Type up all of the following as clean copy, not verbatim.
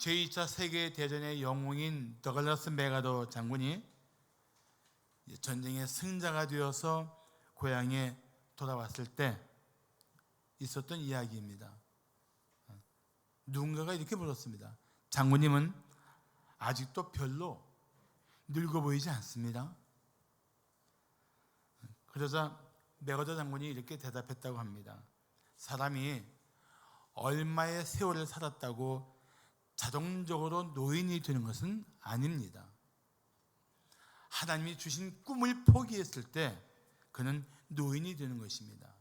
제2차 세계대전의 영웅인 더글라스 메가더 장군이 전쟁의 승자가 되어서 고향에 돌아왔을 때 있었던 이야기입니다. 누군가가 이렇게 물었습니다. 장군님은 아직도 별로 늙어 보이지 않습니다. 그러자 메가더 장군이 이렇게 대답했다고 합니다. 사람이 얼마의 세월을 살았다고 자동적으로 노인이 되는 것은 아닙니다. 하나님이 주신 꿈을 포기했을 때 그는 노인이 되는 것입니다.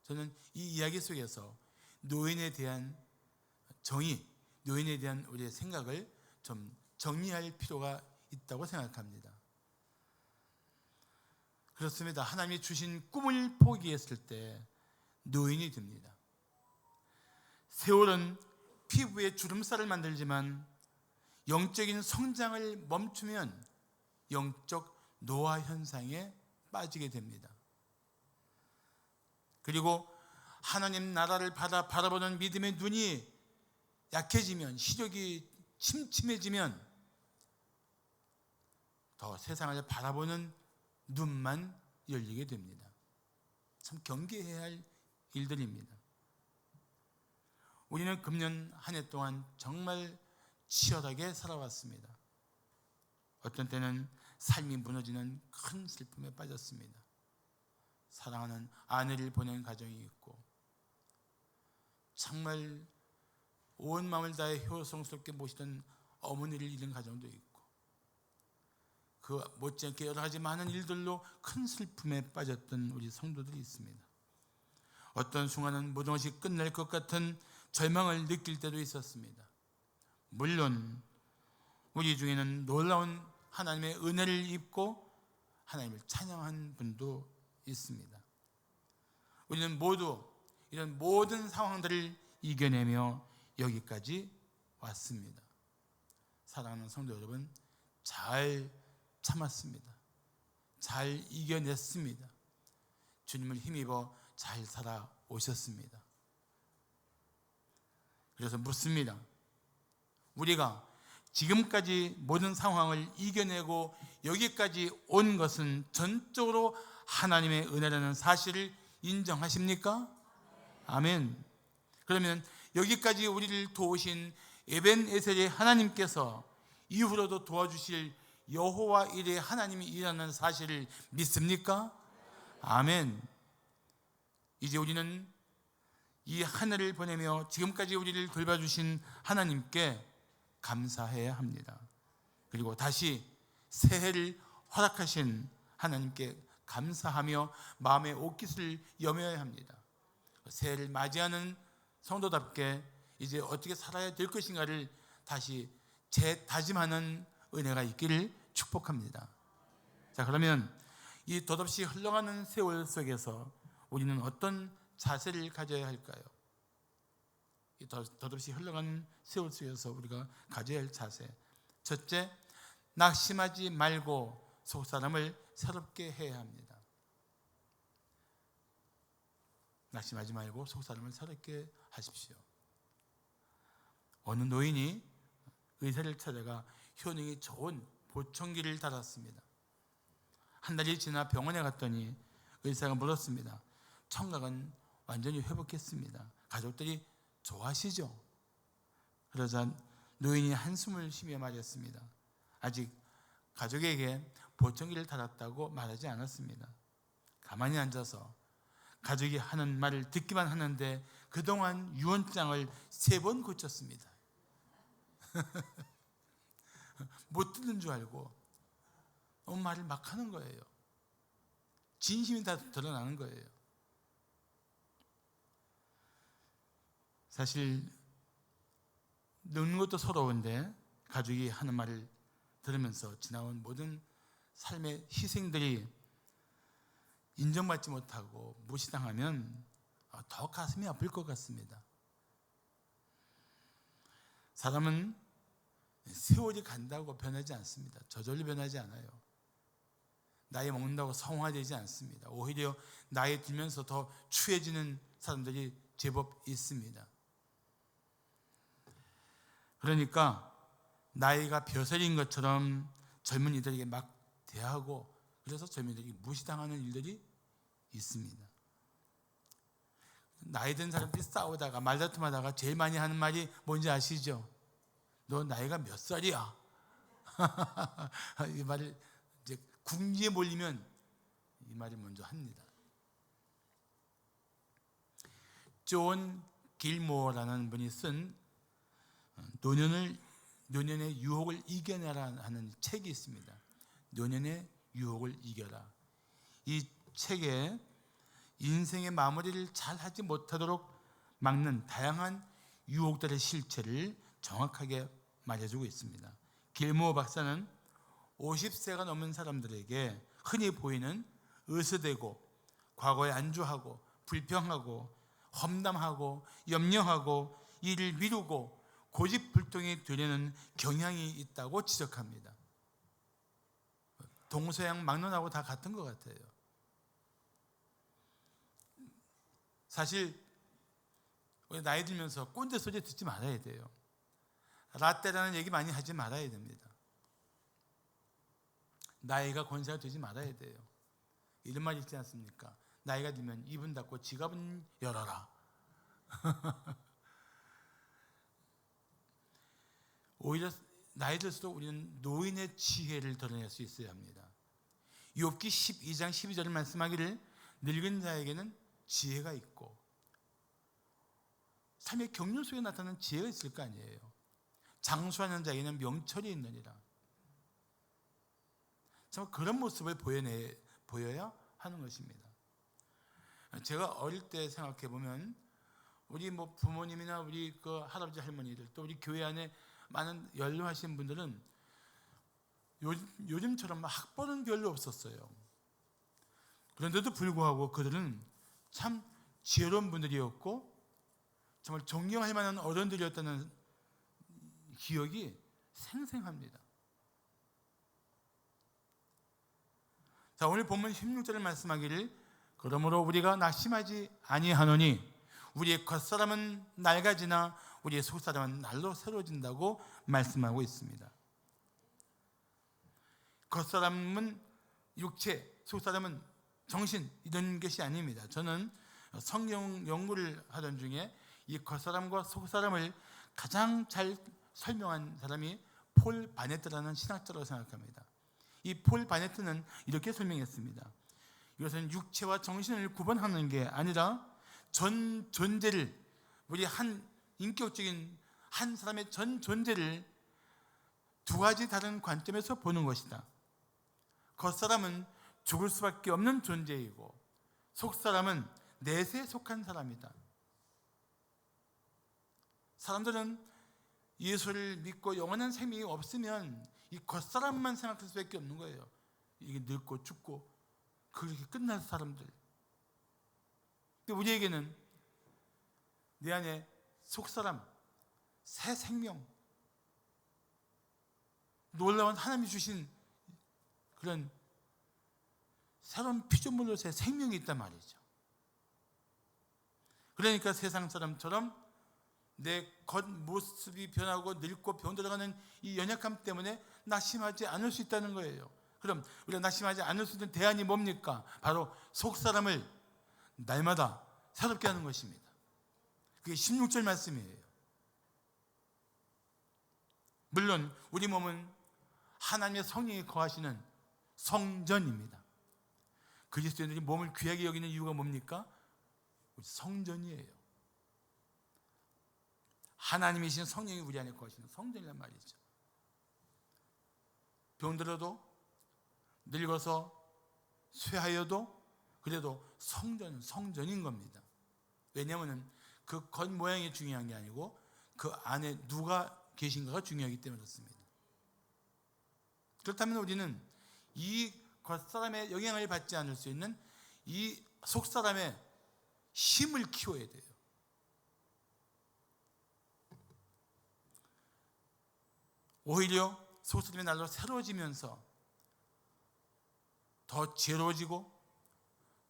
저는 이 이야기 속에서 노인에 대한 정의, 노인에 대한 우리의 생각을 좀 정리할 필요가 있다고 생각합니다. 그렇습니다. 하나님이 주신 꿈을 포기했을 때 노인이 됩니다. 세월은 피부에 주름살을 만들지만 영적인 성장을 멈추면 영적 노화 현상에 빠지게 됩니다. 그리고 하나님 나라를 바라보는 믿음의 눈이 약해지면, 시력이 침침해지면 더 세상을 바라보는 눈만 열리게 됩니다. 참 경계해야 할 일들입니다. 우리는 금년 한 해 동안 정말 치열하게 살아왔습니다. 어떤 때는 삶이 무너지는 큰 슬픔에 빠졌습니다. 사랑하는 아내를 보낸 가정이 있고, 정말 온 마음을 다해 효성스럽게 모시던 어머니를 잃은 가정도 있고, 그 못지않게 여러 가지 많은 일들로 큰 슬픔에 빠졌던 우리 성도들이 있습니다. 어떤 순간은 모든 것이 끝날 것 같은 절망을 느낄 때도 있었습니다. 물론 우리 중에는 놀라운 하나님의 은혜를 입고 하나님을 찬양한 분도 있습니다. 우리는 모두 이런 모든 상황들을 이겨내며 여기까지 왔습니다. 사랑하는 성도 여러분, 잘 참았습니다. 잘 이겨냈습니다. 주님을 힘입어 잘 살아오셨습니다. 그래서 묻습니다. 우리가 지금까지 모든 상황을 이겨내고 여기까지 온 것은 전적으로 하나님의 은혜라는 사실을 인정하십니까? 아멘. 그러면 여기까지 우리를 도우신 에벤에셀의 하나님께서 이후로도 도와주실 여호와 일의 하나님이 일하는 사실을 믿습니까? 아멘. 이제 우리는 이 하늘을 보내며 지금까지 우리를 돌봐주신 하나님께 감사해야 합니다. 그리고 다시 새해를 허락하신 하나님께 감사하며 마음의 옷깃을 여며야 합니다. 새해를 맞이하는 성도답게 이제 어떻게 살아야 될 것인가를 다시 재다짐하는 은혜가 있기를 축복합니다. 자, 그러면 이 덧없이 흘러가는 세월 속에서 우리는 어떤 자세를 가져야 할까요? 이 덧없이 흘러가는 세월 속에서 우리가 가져야 할 자세. 첫째, 낙심하지 말고 속사람을 새롭게 해야 합니다. 낙심하지 말고 속사람을 새롭게 하십시오. 어느 노인이 의사를 찾아가 효능이 좋은 보청기를 달았습니다. 한 달이 지나 병원에 갔더니 의사가 물었습니다. 청각은 완전히 회복했습니다. 가족들이 좋아하시죠? 그러자 노인이 한숨을 쉬며 말했습니다. 아직 가족에게 보청기를 달았다고 말하지 않았습니다. 가만히 앉아서 가족이 하는 말을 듣기만 하는데 그동안 유언장을 3번 고쳤습니다. 못 듣는 줄 알고 말을 막 하는 거예요. 진심이 다 드러나는 거예요. 사실 늙는 것도 서러운데 가족이 하는 말을 들으면서 지나온 모든 삶의 희생들이 인정받지 못하고 무시당하면 더 가슴이 아플 것 같습니다. 사람은 세월이 간다고 변하지 않습니다. 저절로 변하지 않아요. 나이 먹는다고 성화되지 않습니다. 오히려 나이 들면서 더 추해지는 사람들이 제법 있습니다. 그러니까 나이가 벼슬인 것처럼 젊은이들에게 막 대하고, 그래서 젊은이들이 무시당하는 일들이 있습니다. 나이 든 사람들이 싸우다가 말다툼하다가 제일 많이 하는 말이 뭔지 아시죠? 너 나이가 몇 살이야? 이 말을 이제 궁지에 몰리면 이 말을 먼저 합니다. 존 길모어라는 분이 쓴 노년의 유혹을 이겨내라 하는 책이 있습니다. 노년의 유혹을 이겨라. 이 책에 인생의 마무리를 잘 하지 못하도록 막는 다양한 유혹들의 실체를 정확하게 말해주고 있습니다. 길모어 박사는 50세가 넘은 사람들에게 흔히 보이는 으스대고 과거에 안주하고 불평하고 험담하고 염려하고 일을 미루고 고집불통이 되려는 경향이 있다고 지적합니다. 동서양 막론하고 다 같은 것 같아요. 사실 나이 들면서 꼰대 소리 듣지 말아야 돼요. 라떼라는 얘기 많이 하지 말아야 됩니다. 나이가 권세가 되지 말아야 돼요. 이런 말 있지 않습니까? 나이가 들면 입은 닫고 지갑은 열어라. 오히려 나이 들수록 우리는 노인의 지혜를 드러낼 수 있어야 합니다. 욥기 12장 12절을 말씀하기를 늙은 자에게는 지혜가 있고, 삶의 경륜 속에 나타나는 지혜가 있을 거 아니에요. 장수하는 자에게는 명철이 있느니라. 참 그런 모습을 보여야 하는 것입니다. 제가 어릴 때 생각해 보면 우리 부모님이나 우리 할아버지 할머니들, 또 우리 교회 안에 많은 연로하신 분들은 요즘처럼 학벌은 별로 없었어요. 그런데도 불구하고 그들은 참 지혜로운 분들이었고 정말 존경할 만한 어른들이었다는 기억이 생생합니다. 자, 오늘 본문 16절을 말씀하기를 그러므로 우리가 낙심하지 아니하노니 우리의 겉사람은 낡아지나 우리의 속사람은 날로 새로워진다고 말씀하고 있습니다. 겉사람은 육체, 속사람은 정신, 이런 것이 아닙니다. 저는 성경 연구를 하던 중에 이 겉사람과 속사람을 가장 잘 설명한 사람이 폴 바네트라는 신학자라고 생각합니다. 이 폴 바네트는 이렇게 설명했습니다. 이것은 육체와 정신을 구분하는 게 아니라 전 존재를, 우리 한 인격적인 한 사람의 전 존재를 두 가지 다른 관점에서 보는 것이다. 겉사람은 죽을 수밖에 없는 존재이고 속사람은 내세에 속한 사람이다. 사람들은 예수를 믿고 영원한 생명이 없으면 이 겉사람만 생각할 수밖에 없는 거예요. 이게 늙고 죽고 그렇게 끝날 사람들. 근데 우리에게는 내 안에 속사람, 새 생명, 놀라운 하나님이 주신 그런 새로운 피조물로서의 생명이 있단 말이죠. 그러니까 세상 사람처럼 내 겉모습이 변하고 늙고 병들어가는 이 연약함 때문에 낙심하지 않을 수 있다는 거예요. 그럼 우리가 낙심하지 않을 수 있는 대안이 뭡니까? 바로 속사람을 날마다 새롭게 하는 것입니다. 그게 16절 말씀이에요. 물론 우리 몸은 하나님의 성령이 거하시는 성전입니다. 그리스도인들이 몸을 귀하게 여기는 이유가 뭡니까? 성전이에요. 하나님이신 성령이 우리 안에 거하시는 성전이란 말이죠. 병들어도 늙어서 쇠하여도 그래도 성전은 성전인 겁니다. 왜냐하면 그 겉모양이 중요한 게 아니고 그 안에 누가 계신가가 중요하기 때문에 그렇습니다. 그렇다면 우리는 이 겉사람의 영향을 받지 않을 수 있는 이 속사람의 힘을 키워야 돼요. 오히려 속사람의 날로 새로워지면서 더 지혜로워지고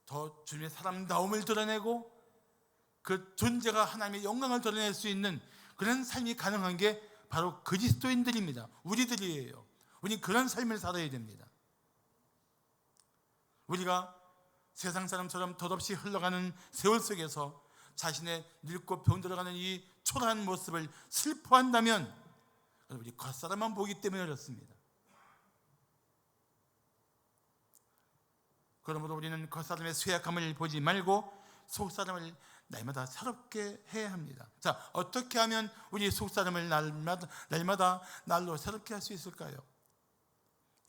더 주님의 사람다움을 드러내고 그 존재가 하나님의 영광을 드러낼 수 있는 그런 삶이 가능한 게 바로 그리스도인들입니다. 우리들이에요. 우리 그런 삶을 살아야 됩니다. 우리가 세상 사람처럼 덧없이 흘러가는 세월 속에서 자신의 늙고 병들어가는 이 초라한 모습을 슬퍼한다면 우리 겉사람만 보기 때문에 그렇습니다. 그러므로 우리는 겉사람의 쇠약함을 보지 말고 속사람을 날마다 새롭게 해야 합니다. 자, 어떻게 하면 우리 속사람을 날마다 날로 새롭게 할 수 있을까요?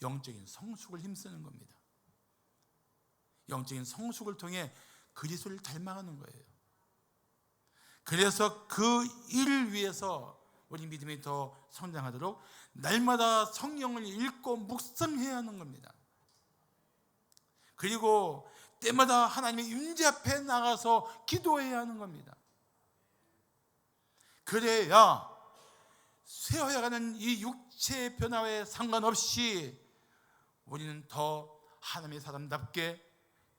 영적인 성숙을 힘쓰는 겁니다. 영적인 성숙을 통해 그리스도를 닮아가는 거예요. 그래서 그 일을 위해서 우리 믿음이 더 성장하도록 날마다 성경을 읽고 묵상해야 하는 겁니다. 그리고 때마다 하나님의 임재 앞에 나가서 기도해야 하는 겁니다. 그래야 쇠어야가는 이 육체의 변화에 상관없이 우리는 더 하나님의 사람답게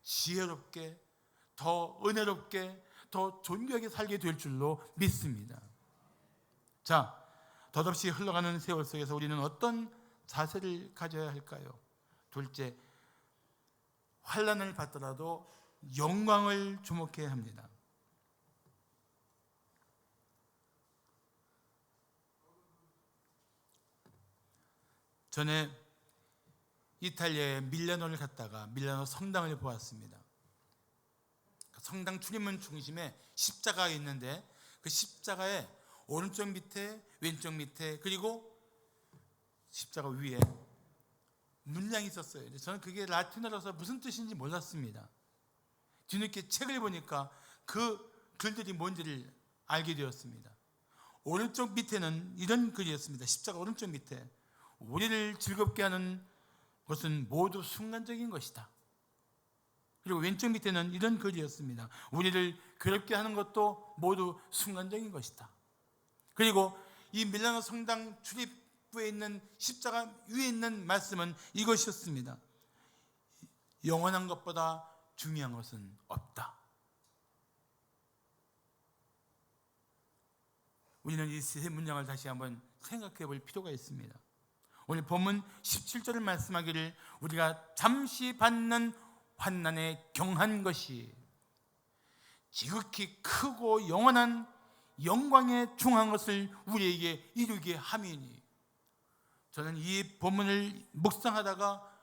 지혜롭게 더 은혜롭게 더 존귀하게 살게 될 줄로 믿습니다. 자, 덧없이 흘러가는 세월 속에서 우리는 어떤 자세를 가져야 할까요? 둘째, 환난을 받더라도 영광을 주목해야 합니다. 전에 이탈리아의 밀라노를 갔다가 밀라노 성당을 보았습니다. 성당 출입문 중심에 십자가가 있는데 그 십자가의 오른쪽 밑에 왼쪽 밑에 그리고 십자가 위에 문양이 있었어요. 저는 그게 라틴어라서 무슨 뜻인지 몰랐습니다. 뒤늦게 책을 보니까 그 글들이 뭔지를 알게 되었습니다. 오른쪽 밑에는 이런 글이었습니다. 십자가 오른쪽 밑에 우리를 즐겁게 하는 것은 모두 순간적인 것이다. 그리고 왼쪽 밑에는 이런 글이었습니다. 우리를 괴롭게 하는 것도 모두 순간적인 것이다. 그리고 이 밀라노 성당 출입구에 있는 십자가 위에 있는 말씀은 이것이었습니다. 영원한 것보다 중요한 것은 없다. 우리는 이 세 문장을 다시 한번 생각해 볼 필요가 있습니다. 오늘 본문 17절을 말씀하기를 우리가 잠시 받는 환난에 경한 것이 지극히 크고 영원한 영광에 중한 것을 우리에게 이루게 함이니. 저는 이 본문을 묵상하다가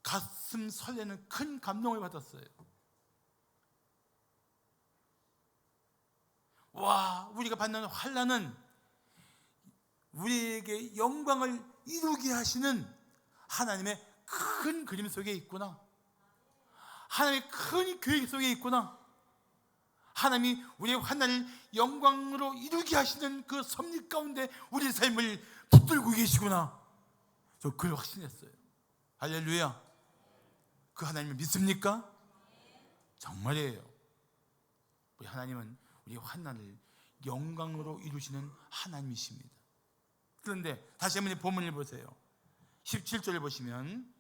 가슴 설레는 큰 감동을 받았어요. 와, 우리가 받는 환난은 우리에게 영광을 이루게 하시는 하나님의 큰 그림 속에 있구나. 하나님의 큰 계획 속에 있구나. 하나님이 우리의 환난을 영광으로 이루게 하시는 그 섭리 가운데 우리의 삶을 붙들고 계시구나. 저 그걸 확신했어요. 할렐루야. 그 하나님을 믿습니까? 정말이에요. 우리 하나님은 우리의 환난을 영광으로 이루시는 하나님이십니다. 그런데 다시 한번 본문을 보세요. 17절을 보시면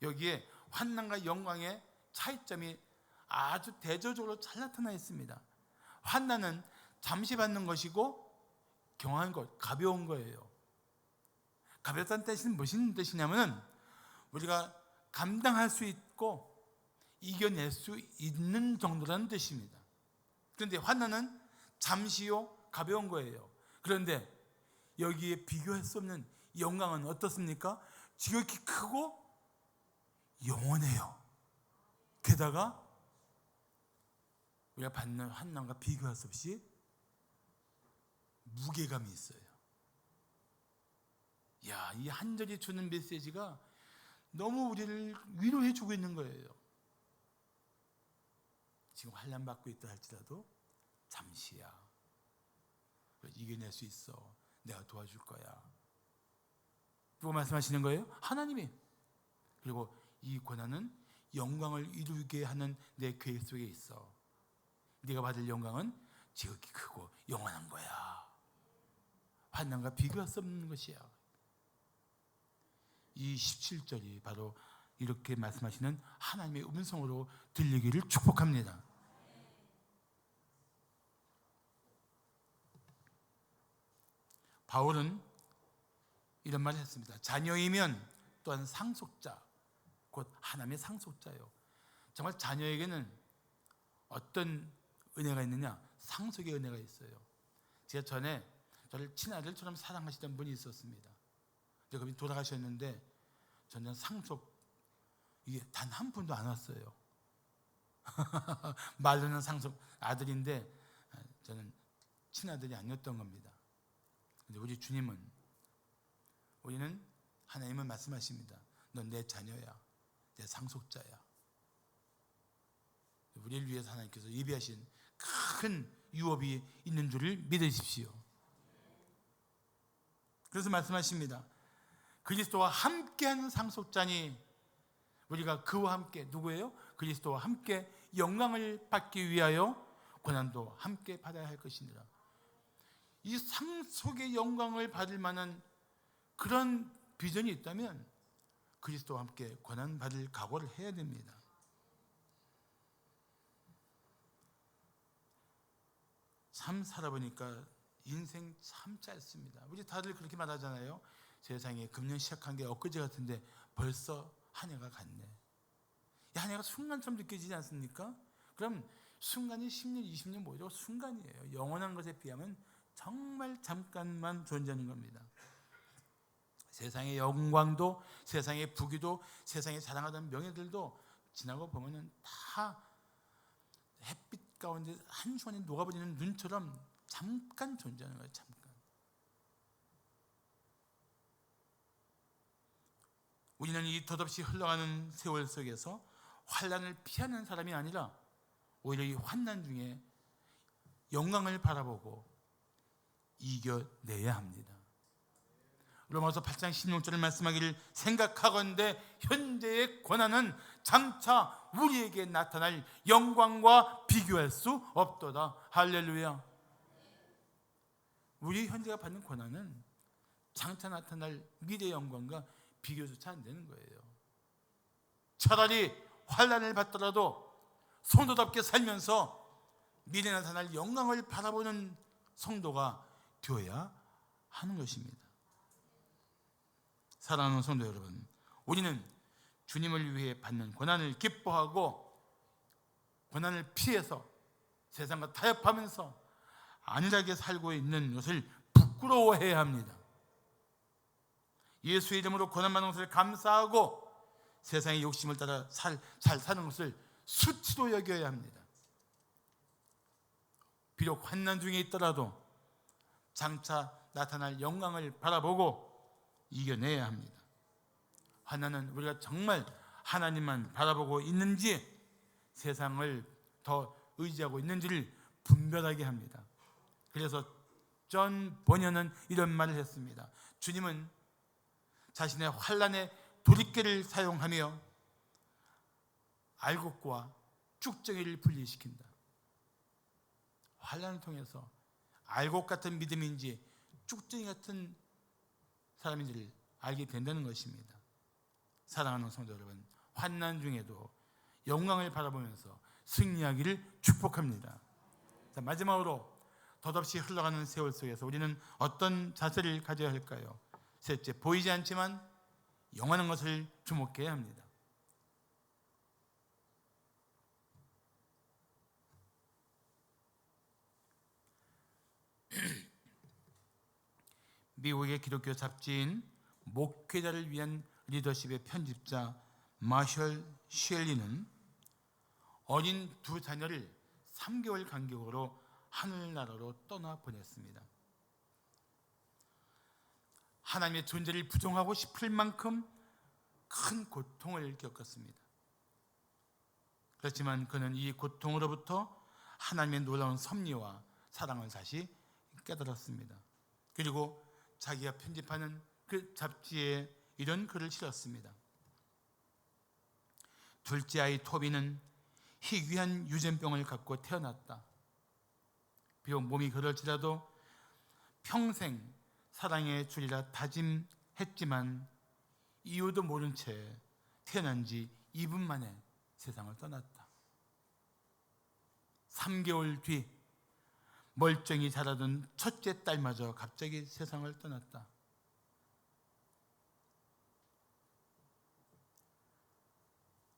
여기에 환난과 영광의 차이점이 아주 대조적으로 잘 나타나 있습니다. 환난은 잠시 받는 것이고 경한 것, 가벼운 거예요. 가볍다는 뜻은 무슨 뜻이냐면 우리가 감당할 수 있고 이겨낼 수 있는 정도라는 뜻입니다. 그런데 환난은 잠시요 가벼운 거예요. 그런데 여기에 비교할 수 없는 영광은 어떻습니까? 지극히 크고 영원해요. 게다가 우리가 받는 환난과 비교할 수 없이 무게감이 있어요. 야, 이 한 절이 주는 메시지가 너무 우리를 위로해 주고 있는 거예요. 지금 환난 받고 있다 할지라도 잠시야. 이겨낼 수 있어. 내가 도와줄 거야. 누가 말씀하시는 거예요? 하나님이. 그리고 이 고난은 영광을 이루게 하는 내 계획 속에 있어. 네가 받을 영광은 지극히 크고 영원한 거야. 환난과 비교할 수 없는 것이야. 이 17절이 바로 이렇게 말씀하시는 하나님의 음성으로 들리기를 축복합니다. 바울은 이런 말을 했습니다. 자녀이면 또한 상속자, 곧 하나님의 상속자요. 정말 자녀에게는 어떤 은혜가 있느냐? 상속의 은혜가 있어요. 제가 전에 저를 친아들처럼 사랑하시던 분이 있었습니다. 그분이 돌아가셨는데 저는 상속 이게 단 한 푼도 안 왔어요. 말로는 상속 아들인데 저는 친아들이 아니었던 겁니다. 근데 우리 주님은, 우리는 하나님은 말씀하십니다. 넌 내 자녀야, 내 상속자야. 우리를 위해서 하나님께서 예비하신 큰 유업이 있는 줄을 믿으십시오. 그래서 말씀하십니다. 그리스도와 함께하는 상속자니 우리가 그와 함께, 누구예요? 그리스도와 함께 영광을 받기 위하여 고난도 함께 받아야 할 것이니라. 이 상속의 영광을 받을 만한 그런 비전이 있다면 그리스도와 함께 고난 받을 각오를 해야 됩니다. 참 살아보니까 인생 참 짧습니다. 우리 다들 그렇게 말하잖아요. 세상에 금년 시작한 게 엊그제 같은데 벌써 한 해가 갔네. 한 해가 순간처럼 느껴지지 않습니까? 그럼 순간이 10년, 20년 뭐죠? 순간이에요. 영원한 것에 비하면 정말 잠깐만 존재하는 겁니다. 세상의 영광도, 세상의 부귀도, 세상에 자랑하던 명예들도 지나고 보면은 다 햇빛 가운데 한순간에 녹아버리는 눈처럼 잠깐 존재하는 거예요. 잠깐. 우리는 이 덧없이 흘러가는 세월 속에서 환난을 피하는 사람이 아니라 오히려 이 환난 중에 영광을 바라보고 이겨내야 합니다. 로마서 8장 16절을 말씀하기를 생각하건대 현재의 고난은 장차 우리에게 나타날 영광과 비교할 수 없도다. 할렐루야. 우리 현재가 받는 고난은 장차 나타날 미래 영광과 비교조차 안 되는 거예요. 차라리 환난을 받더라도 성도답게 살면서 미래 나타날 영광을 바라보는 성도가 되어야 하는 것입니다. 사랑하는 성도 여러분, 우리는 주님을 위해 받는 고난을 기뻐하고 고난을 피해서 세상과 타협하면서 안일하게 살고 있는 것을 부끄러워해야 합니다. 예수의 이름으로 고난받는 것을 감사하고 세상의 욕심을 따라 잘 사는 것을 수치로 여겨야 합니다. 비록 환난 중에 있더라도 장차 나타날 영광을 바라보고 이겨내야 합니다. 환난은 우리가 정말 하나님만 바라보고 있는지 세상을 더 의지하고 있는지를 분별하게 합니다. 그래서 존 버녀는 이런 말을 했습니다. 주님은 자신의 환난의 도리깨를 사용하며 알곡과 쭉정이를 분리시킨다. 환난을 통해서 알곡 같은 믿음인지 쭉정이 같은 사람인지를 알게 된다는 것입니다. 사랑하는 성도 여러분, 환난 중에도 영광을 바라보면서 승리하기를 축복합니다. 자, 마지막으로 덧없이 흘러가는 세월 속에서 우리는 어떤 자세를 가져야 할까요? 셋째, 보이지 않지만 영원한 것을 주목해야 합니다. 미국의 기독교 잡지인 목회자를 위한 리더십의 편집자 마셜 쉘리는 어린 두 자녀를 3개월 간격으로 하늘나라로 떠나 보냈습니다. 하나님의 존재를 부정하고 싶을 만큼 큰 고통을 겪었습니다. 그렇지만 그는 이 고통으로부터 하나님의 놀라운 섭리와 사랑을 다시 깨달았습니다. 그리고 자기가 편집하는 그 잡지에 이런 글을 실었습니다. 둘째 아이 토비는 희귀한 유전병을 갖고 태어났다. 비록 몸이 그럴지라도 평생 사랑해 주리라 다짐했지만 이유도 모른 채 태어난 지 2분 만에 세상을 떠났다. 3개월 뒤 멀쩡히 자라던 첫째 딸마저 갑자기 세상을 떠났다.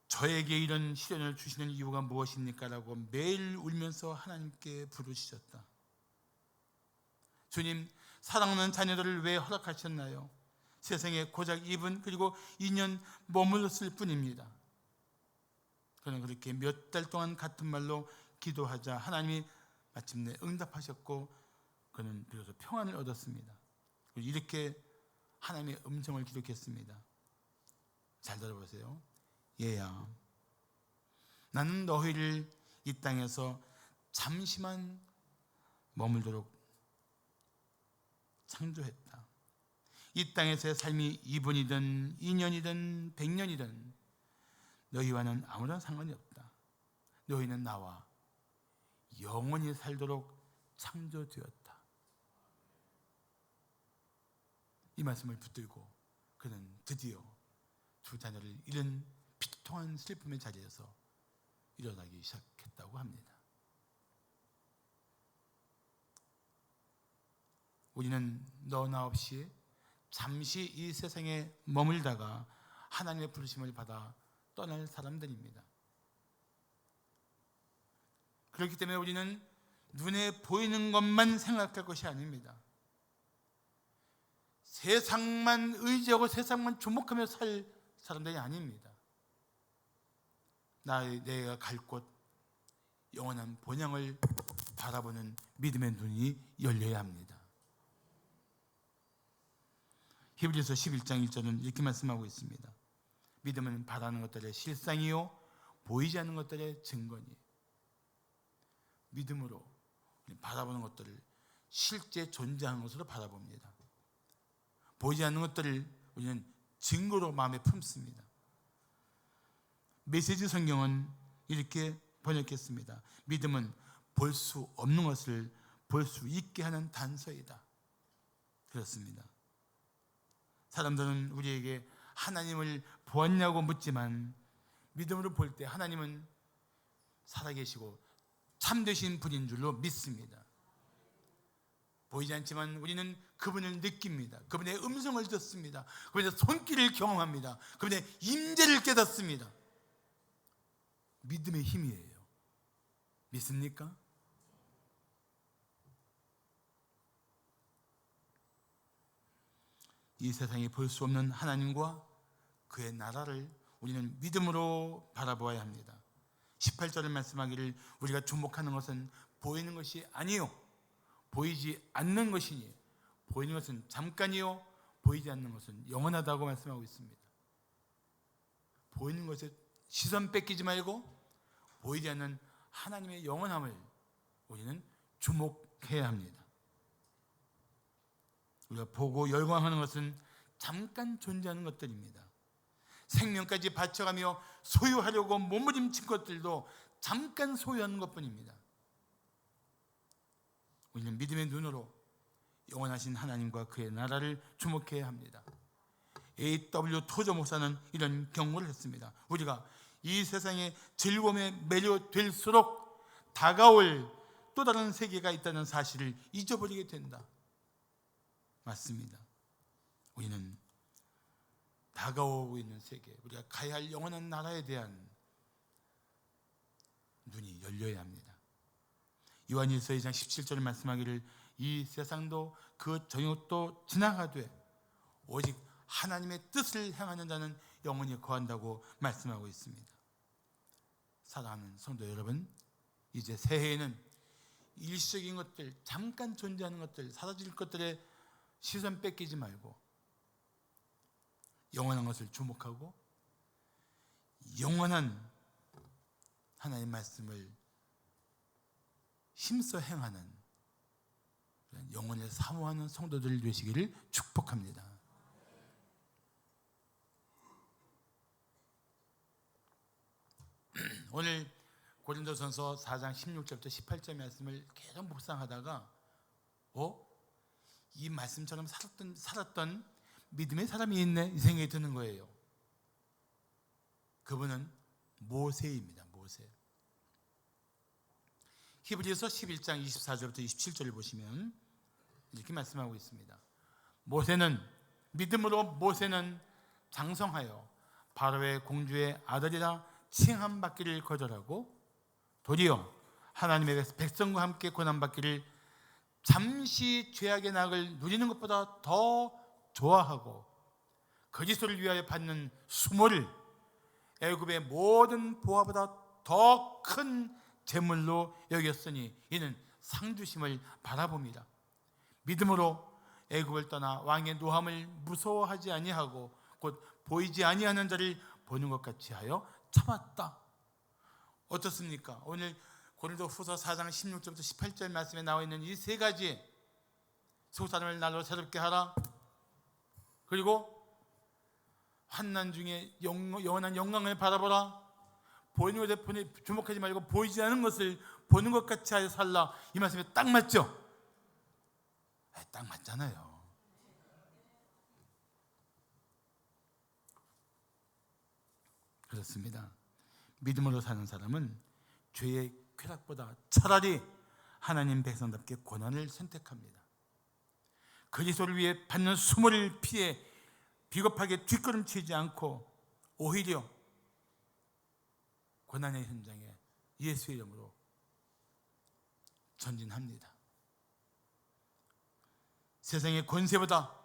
저에게 이런 시련을 주시는 이유가 무엇입니까? 라고 매일 울면서 하나님께 부르짖었다. 주님, 사랑하는 자녀들을 왜 허락하셨나요? 세상에 고작 2분 그리고 2년 머물렀을 뿐입니다. 그는 그렇게 몇 달 동안 같은 말로 기도하자 하나님이 마침내 응답하셨고 그는 비로소 평안을 얻었습니다. 이렇게 하나님의 음성을 기록했습니다. 잘 들어보세요. 얘야, 나는 너희를 이 땅에서 잠시만 머물도록 창조했다. 이 땅에서의 삶이 2분이든 2년이든 100년이든 너희와는 아무런 상관이 없다. 너희는 나와 영원히 살도록 창조되었다. 이 말씀을 붙들고 그는 드디어 두 자녀를 잃은 비통한 슬픔의 자리에서 일어나기 시작했다고 합니다. 우리는 너나 없이 잠시 이 세상에 머물다가 하나님의 부르심을 받아 떠날 사람들입니다. 그렇기 때문에 우리는 눈에 보이는 것만 생각할 것이 아닙니다. 세상만 의지하고 세상만 주목하며 살 사람들이 아닙니다. 내가 갈 곳, 영원한 본향을 바라보는 믿음의 눈이 열려야 합니다. 히브리서 11장 1절은 이렇게 말씀하고 있습니다. 믿음은 바라는 것들의 실상이요 보이지 않는 것들의 증거니. 믿음으로 바라보는 것들을 실제 존재하는 것으로 바라봅니다. 보이지 않는 것들을 우리는 증거로 마음에 품습니다. 메시지 성경은 이렇게 번역했습니다. 믿음은 볼 수 없는 것을 볼 수 있게 하는 단서이다. 그렇습니다. 사람들은 우리에게 하나님을 보았냐고 묻지만 믿음으로 볼 때 하나님은 살아계시고 참되신 분인 줄로 믿습니다. 보이지 않지만 우리는 그분을 느낍니다. 그분의 음성을 듣습니다. 그분의 손길을 경험합니다. 그분의 임재를 깨닫습니다. 믿음의 힘이에요. 믿습니까? 이 세상에 볼 수 없는 하나님과 그의 나라를 우리는 믿음으로 바라보아야 합니다. 18절에 말씀하기를 우리가 주목하는 것은 보이는 것이 아니요 보이지 않는 것이니 보이는 것은 잠깐이요 보이지 않는 것은 영원하다고 말씀하고 있습니다. 보이는 것에 시선 뺏기지 말고 보이지 않는 하나님의 영원함을 우리는 주목해야 합니다. 우리가 보고 열광하는 것은 잠깐 존재하는 것들입니다. 생명까지 바쳐가며 소유하려고 몸부림친 것들도 잠깐 소유하는 것뿐입니다. 우리는 믿음의 눈으로 영원하신 하나님과 그의 나라를 주목해야 합니다. A.W. 토저 목사는 이런 경고를 했습니다. 우리가 이 세상의 즐거움에 매료될수록 다가올 또 다른 세계가 있다는 사실을 잊어버리게 된다. 맞습니다. 우리는 다가오고 있는 세계, 우리가 가야 할 영원한 나라에 대한 눈이 열려야 합니다. 요한일서 2장 17절에 말씀하기를 이 세상도 그 정욕도 지나가되 오직 하나님의 뜻을 행하는 자는 영원히 거한다고 말씀하고 있습니다. 사랑하는 성도 여러분, 이제 새해에는 일시적인 것들, 잠깐 존재하는 것들, 사라질 것들에 시선 뺏기지 말고 영원한 것을 주목하고 영원한 하나님의 말씀을 힘써 행하는 영혼을 사모하는 성도들 되시기를 축복합니다. 오늘 고린도전서 4장 16절부터 18절 말씀을 계속 묵상하다가 이 말씀처럼 살았던 믿음의 사람이 있네 이 생각이 드는 거예요. 그분은 모세입니다. 모세. 히브리서 11장 24절부터 27절을 보시면 이렇게 말씀하고 있습니다. 믿음으로 모세는 장성하여 바로의 공주의 아들이라 칭함받기를 거절하고 도리어 하나님의 백성과 함께 고난받기를 잠시 죄악의 낙을 누리는 것보다 더 좋아하고 그리스도를 위하여 받는 수모를 애굽의 모든 보화보다 더 큰 재물로 여겼으니 이는 상주심을 바라봅니다. 믿음으로 애굽을 떠나 왕의 노함을 무서워하지 아니하고 곧 보이지 아니하는 자를 보는 것 같이 하여 참았다. 어떻습니까? 오늘 고린도후서 4장 16절부터 18절 말씀에 나와 있는 이 세 가지, 속사람을 날로 새롭게 하라, 그리고 환난 중에 영원한 영광을 바라보라, 보이는 것에 주목하지 말고 보이지 않는 것을 보는 것 같이 하여 살라, 이 말씀에 딱 맞죠? 딱 맞잖아요. 그렇습니다. 믿음으로 사는 사람은 죄의 쾌락보다 차라리 하나님 백성답게 고난을 선택합니다. 그리스도를 위해 받는 수모를 피해 비겁하게 뒷걸음치지 않고 오히려 고난의 현장에 예수의 이름으로 전진합니다. 세상의 권세보다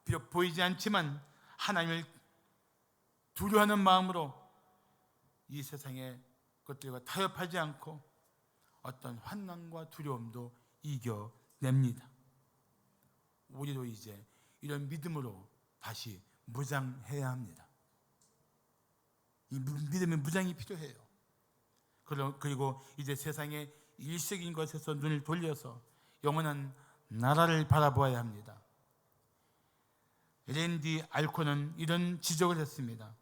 비록 보이지 않지만 하나님을 두려워하는 마음으로 이 세상의 것들과 타협하지 않고 어떤 환난과 두려움도 이겨냅니다. 우리도 이제 이런 믿음으로 다시 무장해야 합니다. 이 믿음의 무장이 필요해요. 그리고 이제 세상의 일시적인 것에서 눈을 돌려서 영원한 나라를 바라보아야 합니다. 랜디 알코는 이런 지적을 했습니다.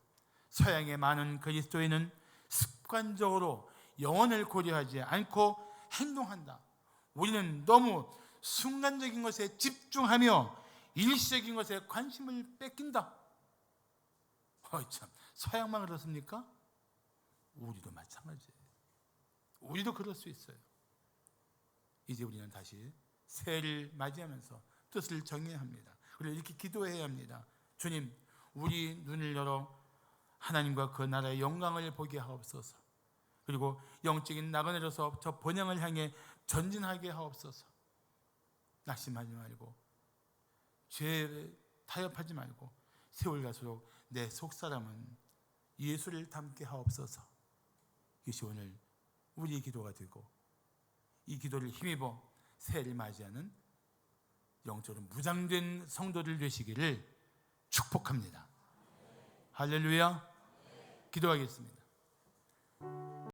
서양의 많은 그리스도인은 습관적으로 영혼을 고려하지 않고 행동한다. 우리는 너무 순간적인 것에 집중하며 일시적인 것에 관심을 뺏긴다. 참, 서양만 그렇습니까? 우리도 마찬가지예요. 우리도 그럴 수 있어요. 이제 우리는 다시 새해를 맞이하면서 뜻을 정해야 합니다. 그리고 이렇게 기도해야 합니다. 주님, 우리 눈을 열어 하나님과 그 나라의 영광을 보게 하옵소서. 그리고 영적인 나그네로서 저 본향을 향해 전진하게 하옵소서. 낙심하지 말고 죄에 타협하지 말고 세월 갈수록 내 속사람은 예수를 닮게 하옵소서. 이것이 오늘 우리의 기도가 되고 이 기도를 힘입어 새해를 맞이하는 영적으로 무장된 성도들 되시기를 축복합니다. 할렐루야. 기도하겠습니다.